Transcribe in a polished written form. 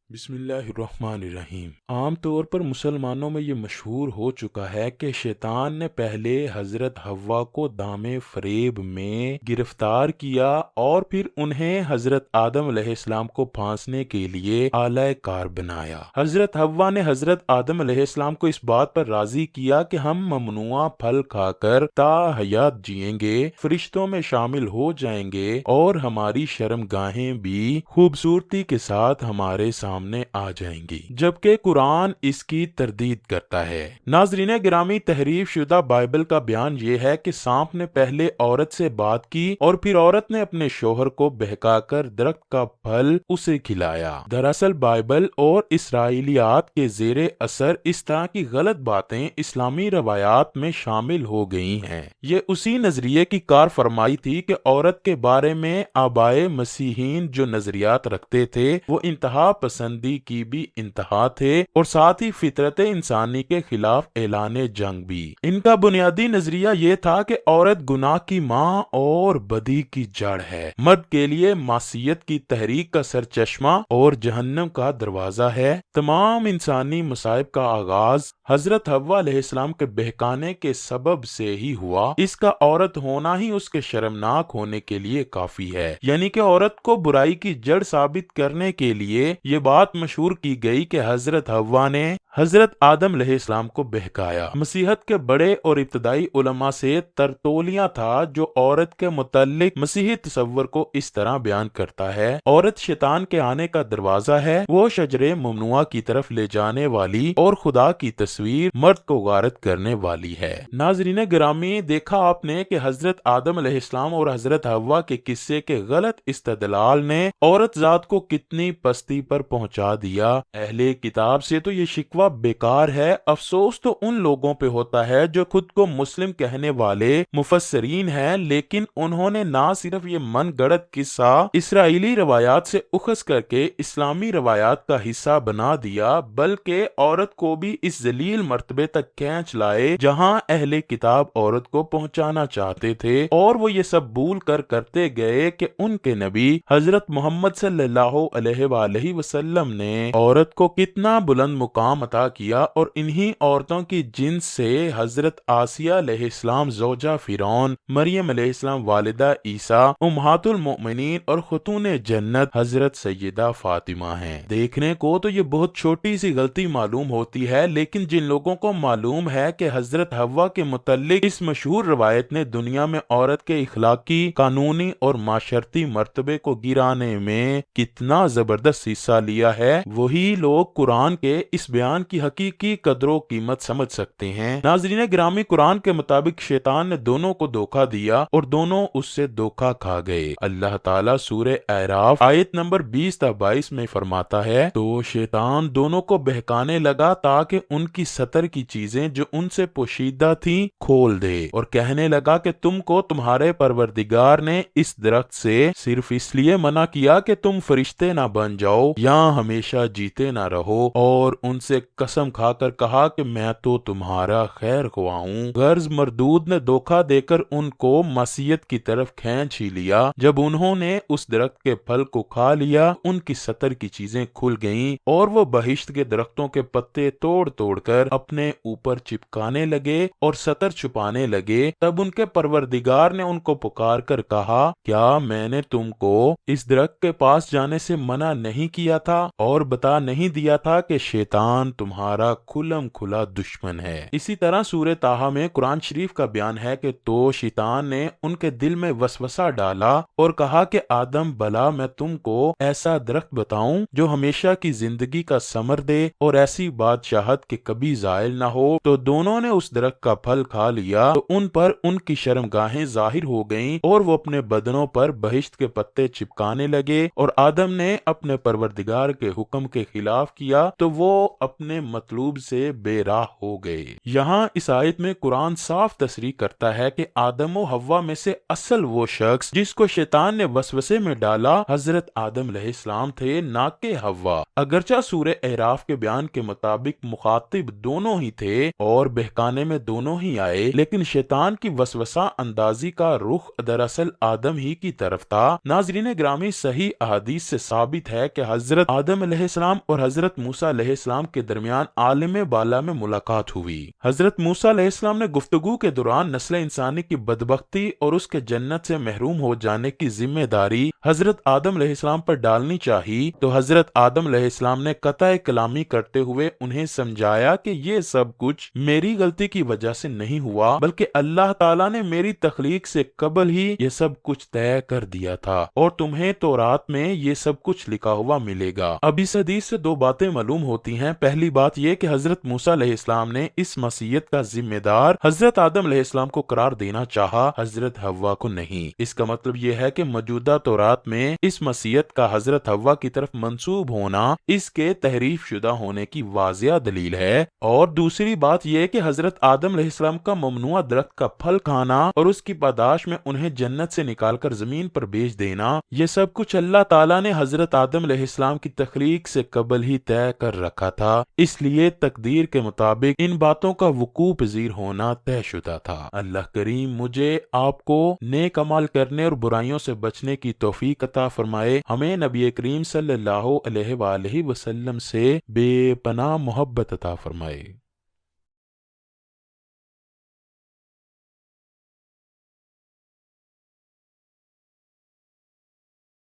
بسم اللہ الرحمن الرحیم۔ عام طور پر مسلمانوں میں یہ مشہور ہو چکا ہے کہ شیطان نے پہلے حضرت حوا کو دام فریب میں گرفتار کیا اور پھر انہیں حضرت آدم علیہ السلام کو پھانسنے کے لیے آلہ کار بنایا۔ حضرت حوا نے حضرت آدم علیہ السلام کو اس بات پر راضی کیا کہ ہم ممنوعہ پھل کھا کر تا حیات جئیں گے، فرشتوں میں شامل ہو جائیں گے اور ہماری شرم گاہیں بھی خوبصورتی کے ساتھ ہمارے سامنے آ جائیں گی، جبکہ قرآن اس کی تردید کرتا ہے۔ ناظرین گرامی، تحریف شدہ بائبل کا بیان یہ ہے کہ سانپ نے پہلے عورت سے بات کی اور پھر عورت نے اپنے شوہر کو بہکا کر درخت کا پھل اسے کھلایا۔ دراصل بائبل اور اسرائیلیات کے زیر اثر اس طرح کی غلط باتیں اسلامی روایات میں شامل ہو گئی ہیں۔ یہ اسی نظریے کی کار فرمائی تھی کہ عورت کے بارے میں آبائے مسیحیین جو نظریات رکھتے تھے وہ انتہا پسندی کی بھی انتہا تھے اور ساتھ ہی فطرت انسانی کے خلاف اعلان جنگ بھی۔ ان کا بنیادی نظریہ یہ تھا کہ عورت گناہ کی ماں اور بدی کی جڑ ہے، مرد کے لیے معصیت کی تحریک کا سرچشمہ اور جہنم کا دروازہ ہے۔ تمام انسانی مصائب کا آغاز حضرت حوا علیہ السلام کے بہکانے کے سبب سے ہی ہوا۔ اس کا عورت ہونا ہی اس کے شرمناک ہونے کے لیے کافی ہے، یعنی کہ عورت کو برائی کی جڑ ثابت کرنے کے لیے یہ بات مشہور کی گئی کہ حضرت حوا نے حضرت آدم علیہ السلام کو بہکایا۔ مسیحیت کے بڑے اور ابتدائی علماء سے ترتولیہ تھا جو عورت کے متعلق مسیحی تصور کو اس طرح بیان کرتا ہے: عورت شیطان کے آنے کا دروازہ ہے، وہ شجر ممنوعہ کی طرف لے جانے والی اور خدا کی تصویر مرد کو غارت کرنے والی ہے۔ ناظرین گرامی، دیکھا آپ نے کہ حضرت آدم علیہ السلام اور حضرت حوا کے قصے کے غلط استدلال نے عورت ذات کو کتنی پستی پر پہنچا دیا۔ اہل کتاب سے تو یہ شکوہ بیکار ہے، افسوس تو ان لوگوں پہ ہوتا ہے جو خود کو مسلم کہنے والے مفسرین ہیں، لیکن انہوں نے نہ صرف یہ من گڑت قصہ اسرائیلی روایات سے اخذ کر کے اسلامی روایات کا حصہ بنا دیا، بلکہ عورت کو بھی اس ذلیل مرتبے تک کھینچ لائے جہاں اہل کتاب عورت کو پہنچانا چاہتے تھے، اور وہ یہ سب بھول کر کرتے گئے کہ ان کے نبی حضرت محمد صلی اللہ علیہ وآلہ وسلم نے عورت کو کتنا بلند مقام عطا کیا، اور انہی عورتوں کی جنس سے حضرت آسیہ علیہ السلام زوجہ فرعون، مریم علیہ السلام والدہ عیسیٰ، امہات المؤمنین اور خاتون جنت حضرت سیدہ فاطمہ ہیں۔ دیکھنے کو تو یہ بہت چھوٹی سی غلطی معلوم ہوتی ہے، لیکن جن لوگوں کو معلوم ہے کہ حضرت حوا کے متعلق اس مشہور روایت نے دنیا میں عورت کے اخلاقی، قانونی اور معاشرتی مرتبے کو گرانے میں کتنا زبردست حصہ لیا ہے، وہی لوگ قرآن کے اس بیان کی حقیقی قدر و قیمت سمجھ سکتے ہیں۔ ناظرین گرامی، قرآن کے مطابق شیطان نے دونوں کو دھوکہ دیا اور دونوں اس سے دھوکہ کھا گئے۔ اللہ تعالیٰ سورہ اعراف آیت نمبر 20 تا 22 میں فرماتا ہے: تو شیطان دونوں کو بہکانے لگا تاکہ ان کی ستر کی چیزیں جو ان سے پوشیدہ تھیں کھول دے، اور کہنے لگا کہ تم کو تمہارے پروردگار نے اس درخت سے صرف اس لیے منع کیا کہ تم فرشتے نہ بن جاؤ یا ہمیشہ جیتے نہ رہو، اور ان سے قسم کھا کر کہا کہ میں تو تمہارا خیر خواہ ہوں۔ غرض مردود نے دھوکہ دے کر ان کو معصیت کی طرف کھینچ ہی لیا۔ جب انہوں نے اس درخت کے پھل کو کھا لیا، ان کی ستر کی چیزیں کھل گئیں اور وہ بہشت کے درختوں کے پتے توڑ توڑ کر اپنے اوپر چپکانے لگے اور ستر چھپانے لگے۔ تب ان کے پروردگار نے ان کو پکار کر کہا: کیا میں نے تم کو اس درخت کے پاس جانے سے منع نہیں کیا تھا اور بتا نہیں دیا تھا کہ شیطان تمہارا کھلم کھلا دشمن ہے؟ اسی طرح سورہ طٰہٰ میں قرآن شریف کا بیان ہے کہ تو شیطان نے ان کے دل میں وسوسہ ڈالا اور کہا کہ آدم، بھلا میں تم کو ایسا درخت بتاؤں جو ہمیشہ کی زندگی کا ثمر دے اور ایسی بادشاہت کہ کبھی زائل نہ ہو؟ تو دونوں نے اس درخت کا پھل کھا لیا تو ان پر ان کی شرمگاہیں ظاہر ہو گئیں اور وہ اپنے بدنوں پر بہشت کے پتے چپکانے لگے، اور آدم نے اپنے پروردگار کے حکم کے خلاف کیا تو وہ اپنے اپنے مطلوب سے بے راہ ہو گئے۔ یہاں اس آیت میں قرآن صاف تصریح کرتا ہے کہ آدم و حوا میں سے اصل وہ شخص جس کو شیطان نے وسوسے میں ڈالا حضرت آدم علیہ السلام تھے، نہ کہ حوا۔ اگرچہ سورہ اعراف کے بیان کے مطابق مخاطب دونوں ہی تھے اور بہکانے میں دونوں ہی آئے، لیکن شیطان کی وسوسہ اندازی کا رخ دراصل آدم ہی کی طرف تھا۔ ناظرین گرامی، صحیح احادیث سے ثابت ہے کہ حضرت آدم علیہ السلام اور حضرت موسیٰ علیہ السلام کے درمیان عالم بالا میں ملاقات ہوئی۔ حضرت موسیٰ علیہ السلام نے گفتگو کے دوران نسل انسانی کی بدبختی اور اس کے جنت سے محروم ہو جانے کی ذمہ داری حضرت آدم علیہ السلام پر ڈالنی چاہی، تو حضرت آدم علیہ السلام نے قطع کلامی کرتے ہوئے انہیں سمجھایا کہ یہ سب کچھ میری غلطی کی وجہ سے نہیں ہوا، بلکہ اللہ تعالیٰ نے میری تخلیق سے قبل ہی یہ سب کچھ طے کر دیا تھا اور تمہیں تورات میں یہ سب کچھ لکھا ہوا ملے گا۔ اب اس حدیث سے دو باتیں معلوم ہوتی ہیں۔ پہلی بات یہ کہ حضرت موسیٰ علیہ السلام نے اس معصیت کا ذمہ دار حضرت آدم علیہ السلام کو قرار دینا چاہا، حضرت حوا کو نہیں۔ اس کا مطلب یہ ہے کہ موجودہ تورات میں اس معصیت کا حضرت حوا کی طرف منسوب ہونا اس کے تحریف شدہ ہونے کی واضح دلیل ہے۔ اور دوسری بات یہ کہ حضرت آدم علیہ السلام کا ممنوع درخت کا پھل کھانا اور اس کی پاداش میں انہیں جنت سے نکال کر زمین پر بیچ دینا، یہ سب کچھ اللہ تعالیٰ نے حضرت آدم علیہ السلام کی تخلیق سے قبل ہی طے کر رکھا تھا، اس لیے تقدیر کے مطابق ان باتوں کا وقوع پذیر ہونا طے شدہ تھا۔ اللہ کریم مجھے آپ کو نیک عمل کرنے اور برائیوں سے بچنے کی توفیق عطا فرمائے، ہمیں نبی کریم صلی اللہ علیہ وآلہ وسلم سے بے پناہ محبت عطا فرمائے۔